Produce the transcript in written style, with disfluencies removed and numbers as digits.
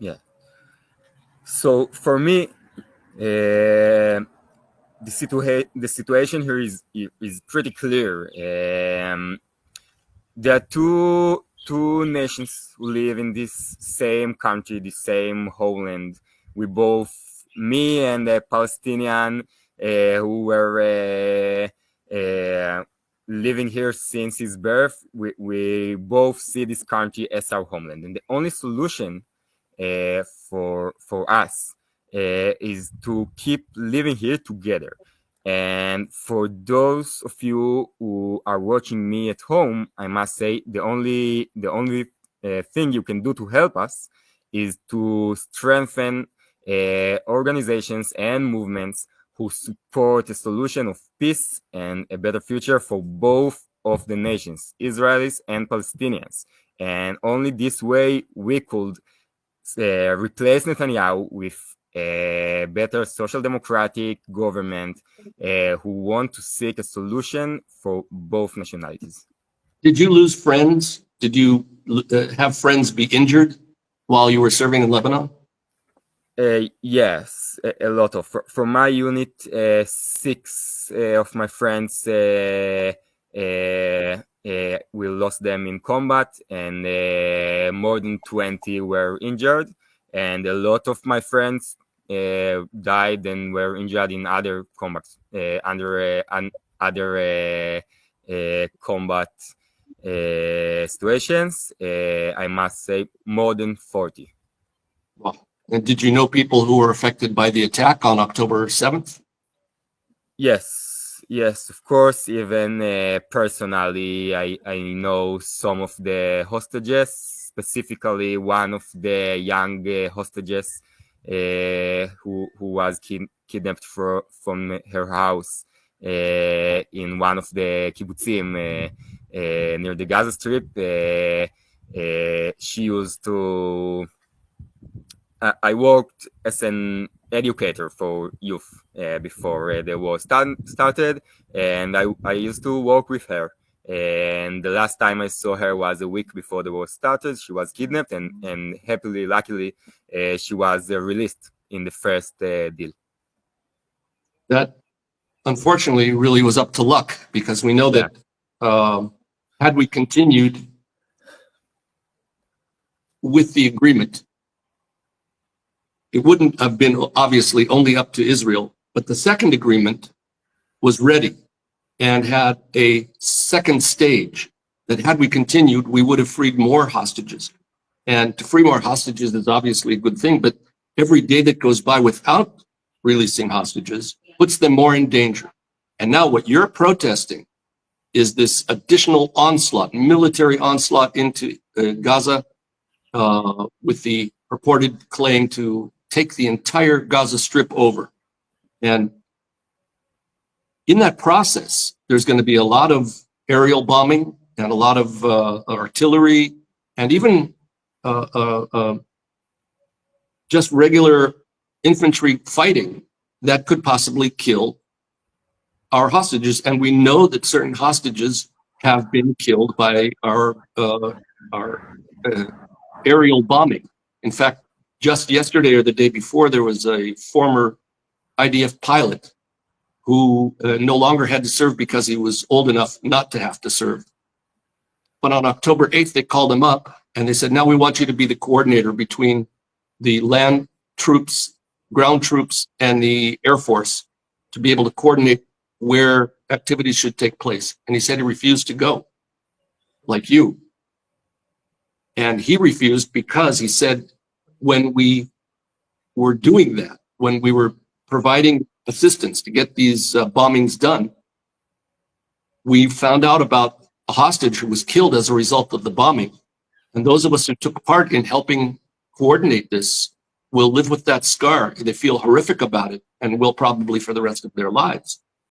Yeah. So for me, the situation here is pretty clear. There are two nations who live in this same country, the same homeland. We both, me and a Palestinian who were living here since his birth, we both see this country as our homeland. And the only solution for us is to keep living here together. And for those of you who are watching me at home, I must say the only thing you can do to help us is to strengthen organizations and movements who support a solution of peace and a better future for both of the nations, Israelis and Palestinians. And only this way we could replace Netanyahu with a better social democratic government who want to seek a solution for both nationalities. Did you lose friends? Did you have friends be injured while you were serving in Lebanon? Yes, a lot of. From my unit, 6 of my friends, we lost them in combat, and more than 20 were injured. And a lot of my friends died and were injured in other combats, under other combat situations. I must say more than 40. Wow. And did you know people who were affected by the attack on October 7th? Yes, of course. Even personally, I know some of the hostages, specifically one of the young hostages who was kidnapped from her house in one of the kibbutzim near the Gaza Strip. She used to. I worked as an educator for youth before the war started, and I used to work with her. And the last time I saw her was a week before the war started. She was kidnapped, and luckily, she was released in the first deal. That, unfortunately, really was up to luck, because we know that had we continued with the agreement, it wouldn't have been obviously only up to Israel, but the second agreement was ready and had a second stage that had we continued, we would have freed more hostages. And to free more hostages is obviously a good thing, but every day that goes by without releasing hostages puts them more in danger. And now what you're protesting is this additional onslaught, military onslaught into Gaza, with the purported claim to take the entire Gaza Strip over. And in that process, there's going to be a lot of aerial bombing and a lot of artillery, and even just regular infantry fighting that could possibly kill our hostages. And we know that certain hostages have been killed by our aerial bombing. In fact, just yesterday or the day before, there was a former IDF pilot who no longer had to serve because he was old enough not to have to serve. But on October 8th, they called him up and they said, now we want you to be the coordinator between the land troops, ground troops, and the Air Force to be able to coordinate where activities should take place. And he said he refused to go, like you. And he refused because he said, when we were doing that, when we were providing assistance to get these bombings done, we found out about a hostage who was killed as a result of the bombing. And those of us who took part in helping coordinate this will live with that scar. They feel horrific about it and will probably for the rest of their lives.